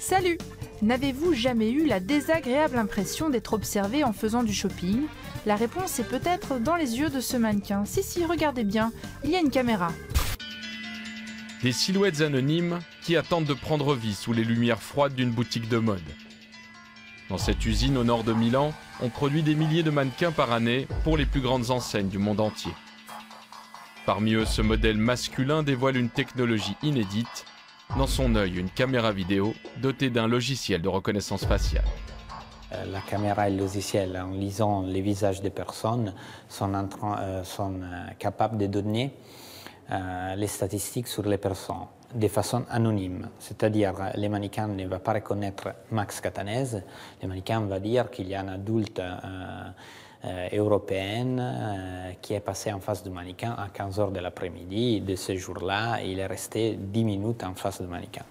Salut! N'avez-vous jamais eu la désagréable impression d'être observé en faisant du shopping? La réponse est peut-être dans les yeux de ce mannequin. Si, regardez bien, il y a une caméra. Des silhouettes anonymes qui attendent de prendre vie sous les lumières froides d'une boutique de mode. Dans cette usine au nord de Milan, on produit des milliers de mannequins par année pour les plus grandes enseignes du monde entier. Parmi eux, ce modèle masculin dévoile une technologie inédite. Dans son œil, une caméra vidéo dotée d'un logiciel de reconnaissance faciale. La caméra et le logiciel, en lisant les visages des personnes, sont capables de donner les statistiques sur les personnes de façon anonyme. C'est-à-dire, les mannequins ne vont pas reconnaître Max Catanese, les mannequins vont dire qu'il y a un adulte européenne qui est passé en face du mannequin à 15 h de l'après-midi. De ce jour-là, il est resté 10 minutes en face du mannequin.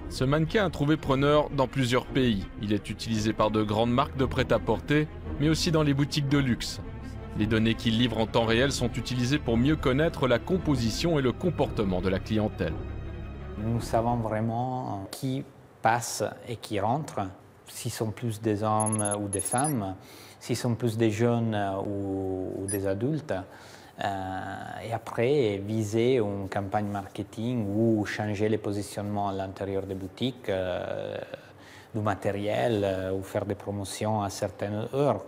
Ce mannequin a trouvé preneur dans plusieurs pays. Il est utilisé par de grandes marques de prêt-à-porter, mais aussi dans les boutiques de luxe. Les données qu'il livre en temps réel sont utilisées pour mieux connaître la composition et le comportement de la clientèle. Nous savons vraiment qui passe et qui rentre. S'ils sont plus des hommes ou des femmes, s'ils sont plus des jeunes ou des adultes. Et après, viser une campagne marketing ou changer les positionnements à l'intérieur des boutiques, du matériel ou faire des promotions à certaines heures.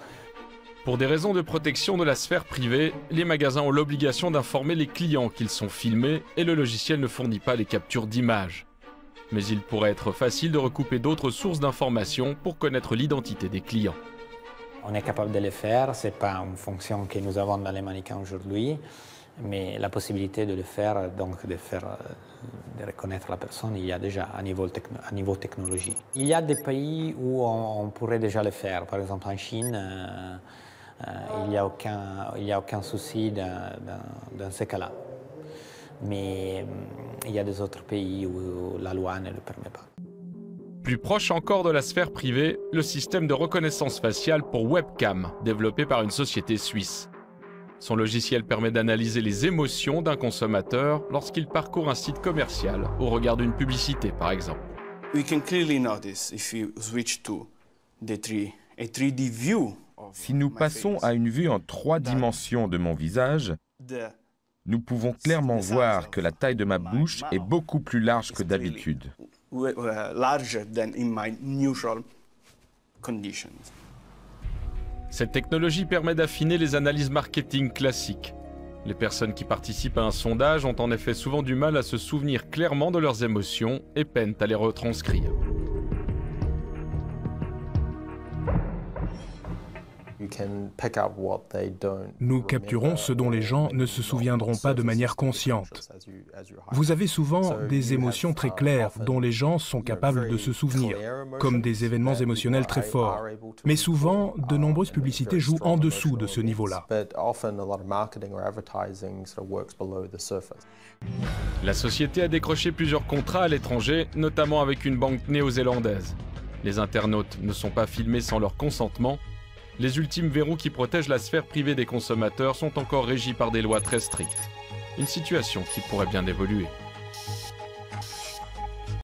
Pour des raisons de protection de la sphère privée, les magasins ont l'obligation d'informer les clients qu'ils sont filmés et le logiciel ne fournit pas les captures d'images. Mais il pourrait être facile de recouper d'autres sources d'informations pour connaître l'identité des clients. On est capable de le faire, ce n'est pas une fonction que nous avons dans les mannequins aujourd'hui, mais la possibilité de le faire, donc de reconnaître la personne, il y a déjà à niveau technologie. Il y a des pays où on pourrait déjà le faire, par exemple en Chine, il n'y a aucun souci dans ce cas-là. Mais il y a des autres pays où la loi ne le permet pas. Plus proche encore de la sphère privée, le système de reconnaissance faciale pour webcam, développé par une société suisse. Son logiciel permet d'analyser les émotions d'un consommateur lorsqu'il parcourt un site commercial au regard d'une publicité, par exemple. Si nous passons à une vue en 3 dimensions de mon visage, nous pouvons clairement voir que la taille de ma bouche est beaucoup plus large que d'habitude. Cette technologie permet d'affiner les analyses marketing classiques. Les personnes qui participent à un sondage ont en effet souvent du mal à se souvenir clairement de leurs émotions et peinent à les retranscrire. Nous capturons ce dont les gens ne se souviendront pas de manière consciente. Vous avez souvent des émotions très claires dont les gens sont capables de se souvenir, comme des événements émotionnels très forts. Mais souvent, de nombreuses publicités jouent en dessous de ce niveau-là. La société a décroché plusieurs contrats à l'étranger, notamment avec une banque néo-zélandaise. Les internautes ne sont pas filmés sans leur consentement. Les ultimes verrous qui protègent la sphère privée des consommateurs sont encore régis par des lois très strictes. Une situation qui pourrait bien évoluer.